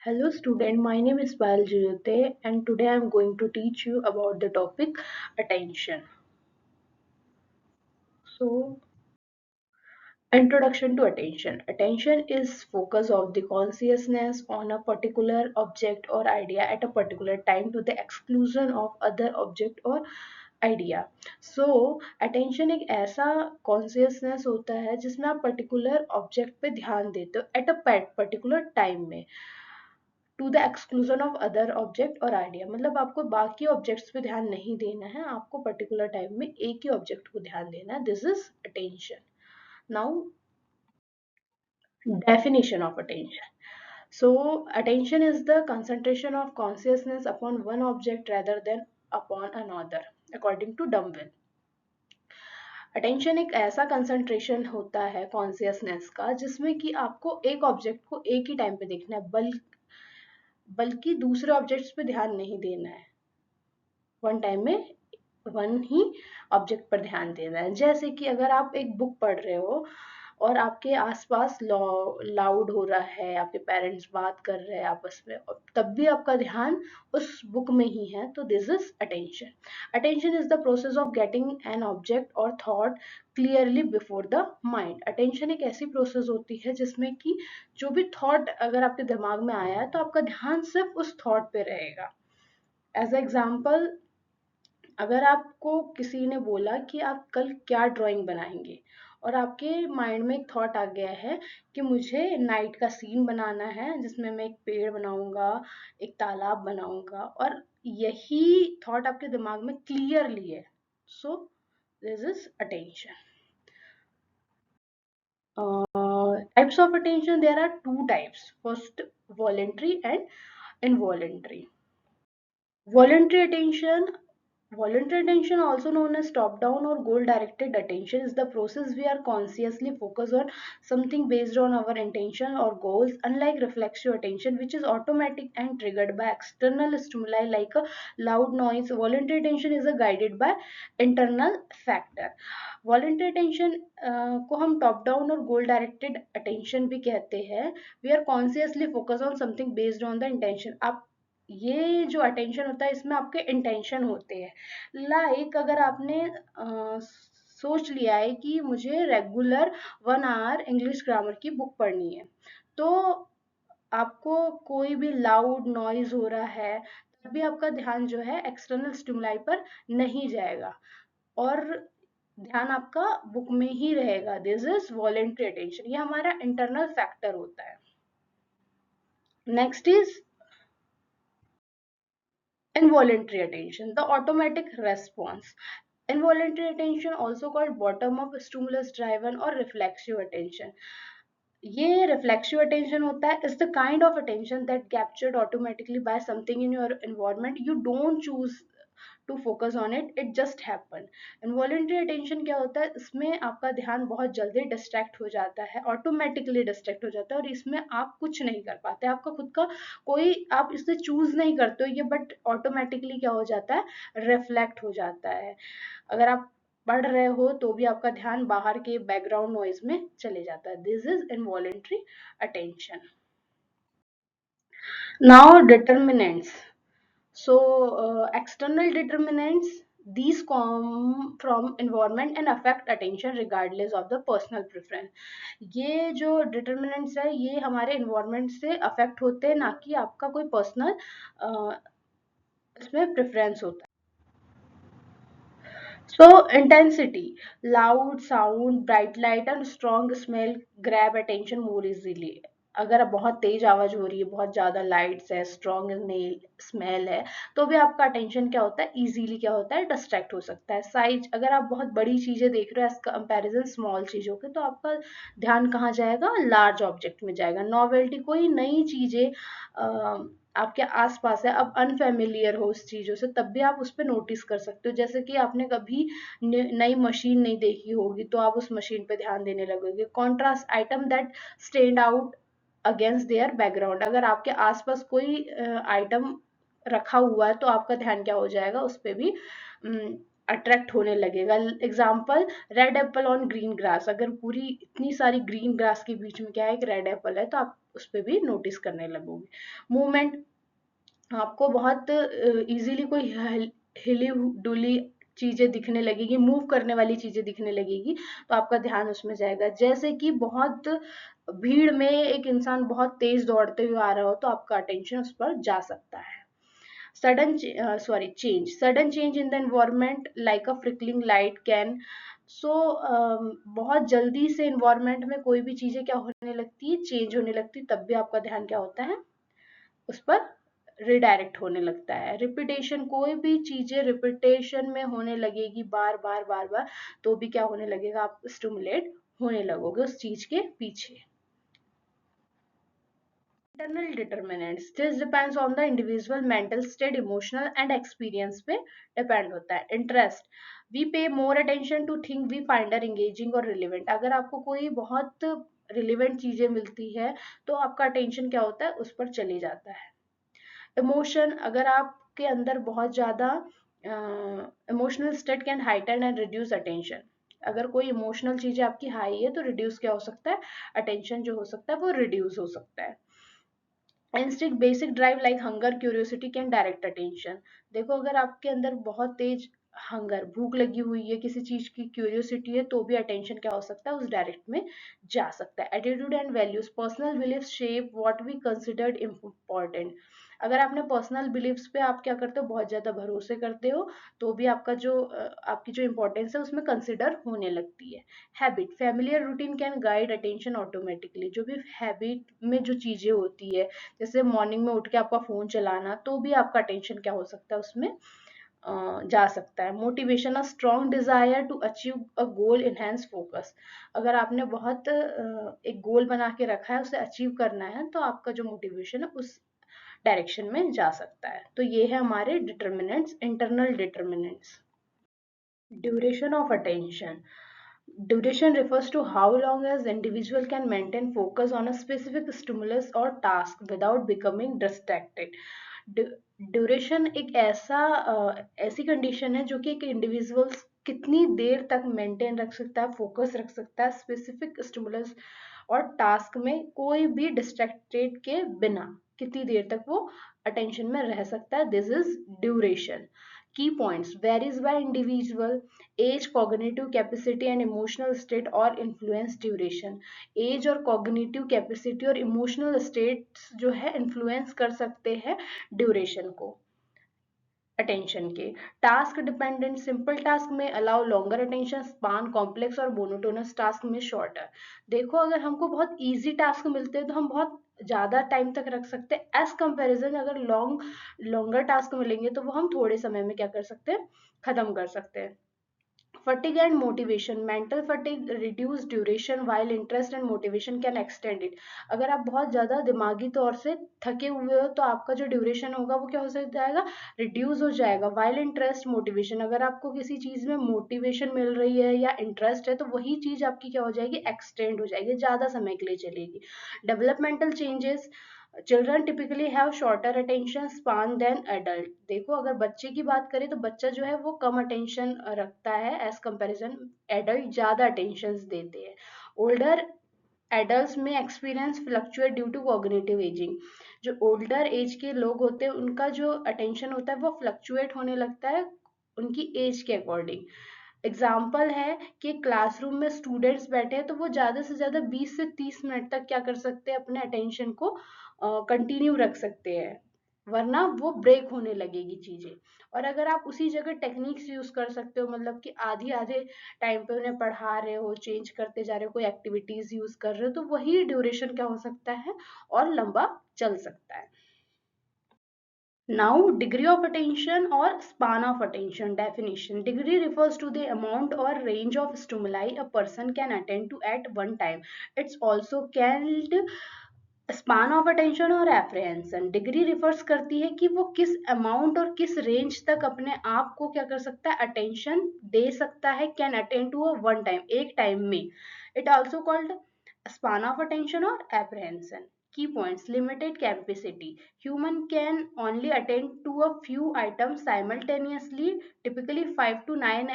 Hello student, my name is Payal Jiyote and today I am going to teach you about the topic attention. So, introduction to attention. Attention is focus of the consciousness on a particular object or idea at a particular time to the exclusion of other object or idea attention एक ऐसा consciousness होता है जिसमें आप particular object पे ध्यान देते हो एट अ पर्टिकुलर टाइम में to the exclusion of other object और आइडिया। मतलब आपको बाकी ऑब्जेक्ट्स पे ध्यान नहीं देना है, आपको पर्टिकुलर टाइम में एक ही ऑब्जेक्ट को ध्यान देना है। This is attention. Now definition of attention. So attention is the concentration of consciousness upon one object rather than upon another according to Dumbell. Attention एक ऐसा कंसंट्रेशन होता है कॉन्सियसनेस का जिसमें कि आपको एक ऑब्जेक्ट को एक ही टाइम पे देखना है, बल्कि दूसरे ऑब्जेक्ट्स पे ध्यान नहीं देना है। वन टाइम में वन ही ऑब्जेक्ट पर ध्यान देना है। जैसे कि अगर आप एक बुक पढ़ रहे हो और आपके आसपास लाउड हो रहा है, आपके पेरेंट्स बात कर रहे हैं आपस में, और तब भी आपका ध्यान उस बुक में ही है, तो this is attention. Attention is the process of getting an object और thought clearly before the mind. Attention एक ऐसी प्रोसेस होती है जिसमें कि जो भी थॉट अगर आपके दिमाग में आया है तो आपका ध्यान सिर्फ उस थॉट पे रहेगा। एज एग्जाम्पल, अगर आपको किसी ने बोला कि आप कल क्या ड्राइंग बनाएंगे और आपके माइंड में एक थॉट आ गया है कि मुझे नाइट का सीन बनाना है जिसमें मैं एक पेड़ बनाऊंगा, एक तालाब बनाऊंगा, और यही थॉट आपके दिमाग में क्लियरली है, so this is attention. Types of attention, there are two types. First, voluntary and involuntary. Voluntary attention. Voluntary attention, also known as top-down or goal-directed attention, is the process we are consciously focused on something based on our intention or goals. Unlike reflexive attention, which is automatic and triggered by external stimuli like a loud noise, voluntary attention is guided by internal factor. Voluntary attention को हम top down और गोल directed attention भी कहते हैं। We are consciously focus on something based on the intention. आप ये जो attention होता है इसमें आपके इंटेंशन होते हैं। लाइक अगर आपने सोच लिया है कि मुझे रेगुलर 1 आवर इंग्लिश ग्रामर की बुक पढ़नी है, तो आपको कोई भी लाउड नॉइज हो रहा है तब भी आपका ध्यान जो है एक्सटर्नल स्टिमुलाई पर नहीं जाएगा और ध्यान आपका बुक में ही रहेगा। दिस इज वॉलेंट्री अटेंशन, ये हमारा इंटरनल फैक्टर होता है। Next is involuntary attention, the automatic response. Involuntary attention, also called bottom up stimulus driven or reflexive attention. ये reflexive attention होता है, is the kind of attention that captured automatically by something in your environment. You don't choose to focus on it, it just happen. Involuntary attention क्या होता है, इसमें आपका ध्यान बहुत जल्दी डिस्ट्रैक्ट हो जाता है, ऑटोमेटिकली डिस्ट्रैक्ट हो जाता है, और इसमें आप कुछ नहीं कर पाते, आपका खुद का कोई आप इसे चूज नहीं करते हो ये, बट ऑटोमेटिकली क्या हो जाता है, रिफ्लेक्ट हो जाता है। अगर आप पढ़ रहे हो तो भी आपका ध्यान बाहर के बैकग्राउंड नॉइज में चले जाता है। This is involuntary attention. Now determinants. So external determinants, these come from environment and affect attention regardless of the personal preference. ये जो determinants है ये हमारे environment से affect होते हैं, ना कि आपका कोई personal इसमें preference होता है। So intensity, loud sound, bright light and strong smell grab attention more easily. अगर बहुत तेज आवाज हो रही है, बहुत ज्यादा लाइट्स है, स्ट्रॉन्ग स्मेल है, तो भी आपका अटेंशन क्या होता है, इजीली क्या होता है, डिस्ट्रैक्ट हो सकता है। साइज, अगर आप बहुत बड़ी चीजें देख रहे हो एज कंपैरिजन स्मॉल चीजों के, तो आपका ध्यान कहाँ जाएगा, लार्ज ऑब्जेक्ट में जाएगा। नॉवेल्टी, कोई नई चीजें आपके आसपास है, अब अनफेमिलियर हो उस चीजों से, तब भी आप उस पर नोटिस कर सकते हो। जैसे कि आपने कभी नई मशीन नहीं देखी होगी तो आप उस मशीन पे ध्यान देने लगोगे। Contrast, item that stand out against their background, अगर आपके आसपास कोई आइटम रखा हुआ है तो आपका ध्यान क्या हो जाएगा, उस पर भी अट्रैक्ट होने लगेगा। Example, red Apple on green grass, अगर पूरी इतनी सारी ग्रीन ग्रास के बीच में क्या है, एक रेड एप्पल है, तो आप उस पर भी नोटिस करने लगोगे। मूवमेंट, आपको बहुत इजीली कोई हिली डुली चीजें दिखने लगेगी, मूव करने वाली चीजें दिखने लगेगी, तो आपका ध्यान उसमें जाएगा। जैसे कि बहुत भीड़ में एक इंसान बहुत तेज दौड़ते हुए आ रहा हो तो आपका अटेंशन उस पर जा सकता है। Sudden change in the environment like a flickering light can, so बहुत जल्दी से इन्वायरमेंट में कोई भी चीजें क्या होने लगती है, चेंज होने लगती है, तब भी आपका ध्यान क्या होता है, उस पर रिडायरेक्ट होने लगता है। रिपीटेशन, कोई भी चीजें रिपीटेशन में होने लगेगी बार बार बार बार, तो भी क्या होने लगेगा, आप स्टिमुलेट होने लगोगे उस चीज के पीछे। Internal determinants, this depends on the individual mental state, emotional and experience पे depend होता है। Interest, we pay more attention to things we find are engaging or relevant। अगर आपको कोई बहुत रिलेवेंट चीजें मिलती है तो आपका अटेंशन क्या होता है, उस पर चले जाता है। इमोशन, अगर आपके अंदर बहुत ज्यादा emotional state can heighten and reduce attention. अगर कोई इमोशनल चीज आपकी हाई है तो रिड्यूस क्या हो सकता है, अटेंशन जो हो सकता है वो रिड्यूस हो सकता है। Instinct, basic drive like hunger curiosity can direct attention. देखो अगर आपके अंदर बहुत तेज हंगर, भूख लगी हुई है, किसी चीज की क्यूरियोसिटी है, तो भी अटेंशन क्या हो सकता है, उस डायरेक्ट में जा सकता है। Attitude and values, personal belief shape what we considered important. अगर आपने पर्सनल बिलीव्स पे आप क्या करते हो, बहुत ज्यादा भरोसे करते हो, तो भी आपका जो आपकी जो इम्पोर्टेंस है उसमें कंसिडर होने लगती है। Habit, familiar routine can guide attention automatically. जो भी हैबिट में जो चीजें होती है, जैसे मॉर्निंग में उठ के आपका फोन चलाना, तो भी आपका अटेंशन क्या हो सकता है, उसमें जा सकता है। Motivation, a strong desire to achieve a goal enhance focus. अगर आपने बहुत एक गोल बना के रखा है, उसे अचीव करना है, तो आपका जो मोटिवेशन है उस डायरेक्शन में जा सकता है। तो ये है हमारे determinants, internal determinants. Duration of attention, duration refers to how long as individual can maintain focus on a specific stimulus or task without becoming distracted. Duration एक ऐसी कंडीशन है जो कि एक इंडिविजुअल कितनी देर तक मेंटेन रख सकता है, फोकस रख सकता है स्पेसिफिक स्टिमुलस और टास्क में, कोई भी डिस्ट्रैक्टेड के बिना कितनी देर तक वो अटेंशन में रह सकता है, this is duration. Key points, varies by individual, age, cognitive capacity and emotional state और इन्फ्लुएंस ड्यूरेशन। एज और कॉग्निटिव कैपेसिटी और इमोशनल स्टेट्स जो है इन्फ्लुएंस कर सकते हैं ड्यूरेशन को, अटेंशन के। टास्क डिपेंडेंट, सिंपल टास्क में allow longer attention span, complex और मोनोटोनस टास्क में शॉर्टर। देखो अगर हमको बहुत इजी टास्क मिलते हैं तो हम बहुत ज्यादा टाइम तक रख सकते हैं, एज कंपेरिजन अगर लॉन्गर टास्क मिलेंगे तो वो हम थोड़े समय में क्या कर सकते हैं, खत्म कर सकते हैं। Fatigue and motivation, mental fatigue reduce duration while interest and motivation can extend it. अगर आप बहुत ज्यादा दिमागी तौर से थके हुए हो तो आपका जो ड्यूरेशन होगा वो क्या हो जाएगा, रिड्यूस हो जाएगा। वाइल इंटरेस्ट मोटिवेशन, अगर आपको किसी चीज में मोटिवेशन मिल रही है या इंटरेस्ट है तो वही चीज आपकी क्या हो जाएगी, एक्सटेंड हो जाएगी, ज्यादा समय के लिए चलेगी। Developmental changes, children typically have shorter attention span than adult. देखो अगर बच्चे की बात करें तो बच्चा जो है वो कम अटेंशन रखता है एज कंपैरिजन एडल्ट ज्यादा अटेंशन देते हैं। ओल्डर एडल्ट्स में experience fluctuate due to cognitive ageing. जो ओल्डर एज के लोग होते हैं उनका जो अटेंशन होता है वो फ्लक्चुएट होने लगता है उनकी एज के अकॉर्डिंग। एग्जाम्पल है कि क्लासरूम में स्टूडेंट्स बैठे हैं तो वो ज्यादा से ज्यादा 20 से 30 मिनट तक क्या कर सकते हैं, अपने अटेंशन को कंटिन्यू रख सकते हैं, वरना वो ब्रेक होने लगेगी चीजें। और अगर आप उसी जगह टेक्निक्स यूज कर सकते हो, मतलब कि आधे आधे टाइम पे उन्हें पढ़ा रहे हो, चेंज करते जा रहे हो, कोई एक्टिविटीज यूज कर रहे हो, तो वही ड्यूरेशन क्या हो सकता है, और लंबा चल सकता है। Now, degree of attention or span of attention definition. Degree refers to the amount or range of stimuli a person can attend to at one time. It's also called span of attention और apprehension. Degree refers करती है कि वो किस amount और किस range तक अपने आप को क्या कर सकता है, अटेंशन दे सकता है, can attend to a one time, एक टाइम में। It also called span of attention और apprehension. Key points, limited capacity, human can only attend to a few items simultaneously, typically 5 to 9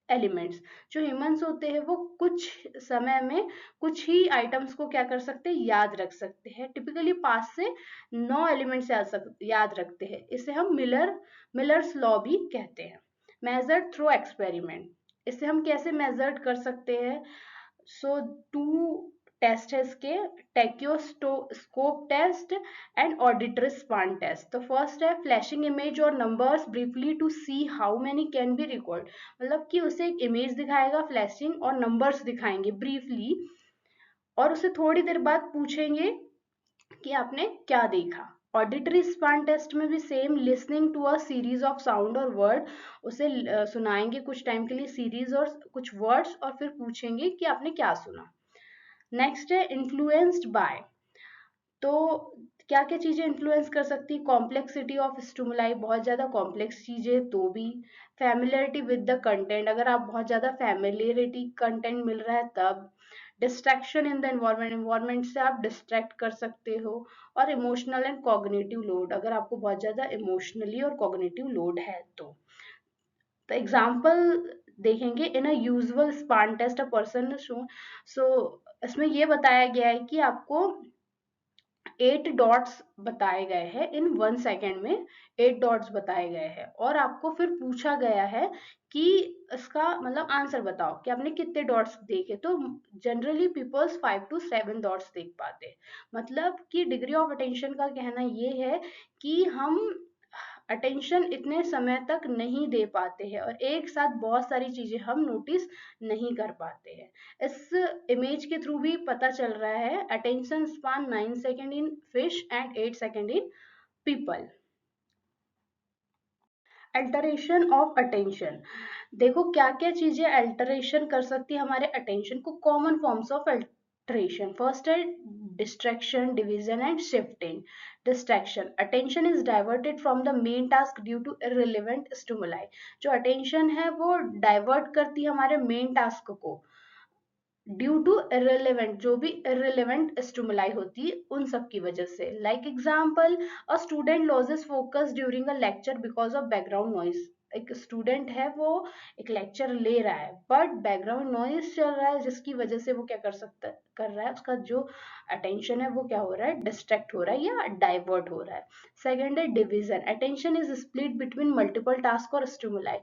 elements. जो humans होते हैं वो कुछ समय में कुछ ही आइटम्स को क्या कर सकते हैं, याद रख सकते हैं। टिपिकली 5 से 9 एलिमेंट्स याद रखते हैं। इसे हम मिलर्स लॉ भी कहते हैं। मेजर्ड थ्रू एक्सपेरिमेंट, इसे हम कैसे मेजर्ड कर सकते हैं? सो टू टेस्ट है इसके, tachistoscope test and auditory span test. तो फर्स्ट है फ्लैशिंग इमेज और numbers briefly to see how many can be record. मतलब कि उसे एक इमेज दिखाएगा फ्लैशिंग और नंबर्स दिखाएंगे ब्रीफली, और उसे थोड़ी देर बाद पूछेंगे कि आपने क्या देखा। ऑडिटरी स्पान टेस्ट में भी same, listening to a series of sound और वर्ड, उसे सुनाएंगे कुछ टाइम के लिए सीरीज और कुछ वर्ड्स, और फिर पूछेंगे कि आपने क्या सुना। नेक्स्ट है इन्फ्लुएंस्ड बाय। तो क्या क्या चीजें इन्फ्लुएंस कर सकती है? कॉम्प्लेक्सिटी ऑफ स्टिमुलाई, बहुत ज्यादा कॉम्प्लेक्स चीजें तो भी। फैमिलियरिटी विद द कंटेंट, अगर आप बहुत ज्यादा फैमिलियरिटी कंटेंट मिल रहा है तब। Distraction in the environment, environment से आप डिस्ट्रैक्ट कर सकते हो। और इमोशनल एंड कॉग्निटिव लोड, अगर आपको बहुत ज्यादा इमोशनली और कॉग्निटिव लोड है तो एग्जाम्पल देखेंगे। In a usual span test a person show, so इसमें ये बताया गया है कि आपको 8 डॉट्स बताए गए हैं इन 1 सेकेंड में, 8 डॉट्स बताए गए हैं, और आपको फिर पूछा गया है कि इसका मतलब आंसर बताओ कि आपने कितने डॉट्स देखे। तो जनरली पीपल्स 5 to 7 डॉट्स देख पाते। मतलब कि डिग्री ऑफ अटेंशन का कहना ये है कि हम अटेंशन इतने समय तक नहीं दे पाते हैं, और एक साथ बहुत सारी चीजें हम नोटिस नहीं कर पाते हैं। इस इमेज के थ्रू भी पता चल रहा है attention span 9 second in fish and 8 second in people. Alteration of attention, देखो क्या क्या चीजें अल्टरेशन कर सकती है हमारे अटेंशन को। Common forms of alteration, first है distraction, division and shifting. Distraction, attention is diverted from the main task due to irrelevant stimuli. जो अटेंशन है वो डाइवर्ट करती है हमारे मेन टास्क को ड्यू टू इररिलेवेंट, जो भी इररिलेवेंट स्टिमुलाई होती है उन सब की वजह से। Like example, a student losses focus during a lecture because of background noise. एक स्टूडेंट है वो एक लेक्चर ले रहा है बट बैकग्राउंड नॉइज चल रहा है, जिसकी वजह से वो क्या कर रहा है, उसका जो अटेंशन है वो क्या हो रहा है, डिस्ट्रैक्ट हो रहा है या डाइवर्ट हो रहा है। सेकेंड है division, attention is split between multiple task और स्टिमुलाई।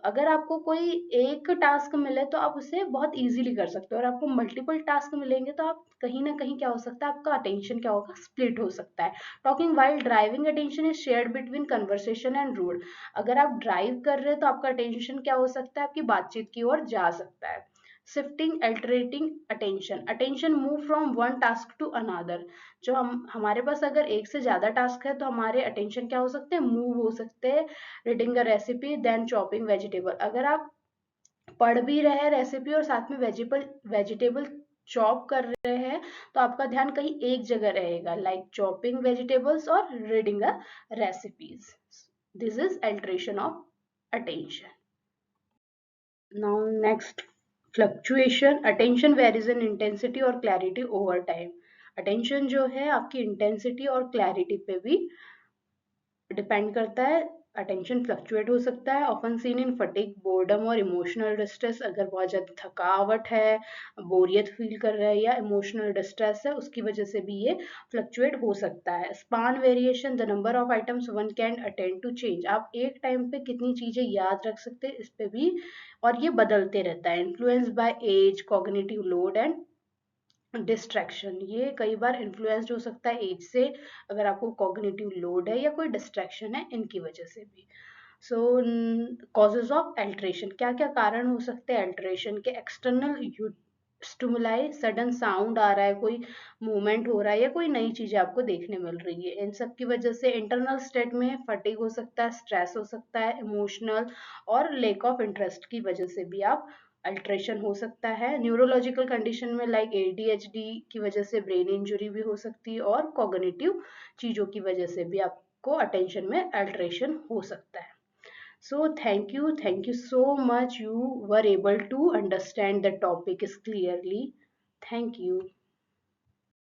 अगर आपको कोई एक टास्क मिले तो आप उसे बहुत इजीली कर सकते हो, और आपको मल्टीपल टास्क मिलेंगे तो आप कहीं ना कहीं क्या हो सकता है, आपका अटेंशन क्या होगा, स्प्लिट हो सकता है। Talking while driving, attention is shared between conversation and rule. अगर आप ड्राइव कर रहे हैं तो आपका अटेंशन क्या हो सकता है, आपकी बातचीत की ओर जा सकता है। Shifting alternating attention, attention move from one task to another. जो हमारे पास अगर एक से ज्यादा टास्क है तो हमारे अटेंशन क्या हो सकते हैं, मूव हो सकते हैं। Reading a recipe then chopping vegetable, अगर आप पढ़ भी रहे हैं रेसिपी और साथ में वेजिटेबल चॉप कर रहे हैं तो आपका ध्यान कहीं एक जगह रहेगा, लाइक चॉपिंग वेजिटेबल्स और reading a recipes. This is alteration of attention. Now next, fluctuation, attention varies in intensity और क्लैरिटी ओवर टाइम। अटेंशन जो है आपकी इंटेंसिटी और क्लैरिटी पे भी डिपेंड करता है। अटेंशन फ्लक्चुएट हो सकता है, often seen in fatigue, boredom और इमोशनल डिस्ट्रेस। अगर बहुत ज़्यादा थकावट है, बोरियत फील कर रहा है या इमोशनल डिस्ट्रेस है, उसकी वजह से भी ये फ्लक्चुएट हो सकता है। Span variation, the number of items one can attend to change, आप एक टाइम पे कितनी चीज़ें याद रख सकते हैं इस पे भी, और ये बदलते रहता है। Influence by age, cognitive load and distraction, ये कई बार इन्फ्लुएंस्ड हो सकता है एज से, अगर आपको कॉग्निटिव लोड है या कोई डिस्ट्रैक्शन है इनकी वजह से भी। सो कॉजेज ऑफ अल्टरेशन, क्या क्या कारण हो सकते हैं अल्टरेशन के? एक्सटर्नल स्टिमुलाई, सडन साउंड आ रहा है, कोई मूवमेंट हो रहा है या कोई नई चीजें आपको देखने मिल रही है, इन सब की वजह से। इंटरनल स्टेट में फटीग हो सकता है, स्ट्रेस हो सकता है, इमोशनल और लेक ऑफ इंटरेस्ट की वजह से भी आप अल्ट्रेशन हो सकता है। न्यूरोलॉजिकल कंडीशन में लाइक एडीएचडी की वजह से ब्रेन इंजरी भी हो सकती है, और कॉग्निटिव चीजों की वजह से भी आपको अटेंशन में अल्ट्रेशन हो सकता है। So thank you so much. You were able to understand the topic is clearly. Thank you.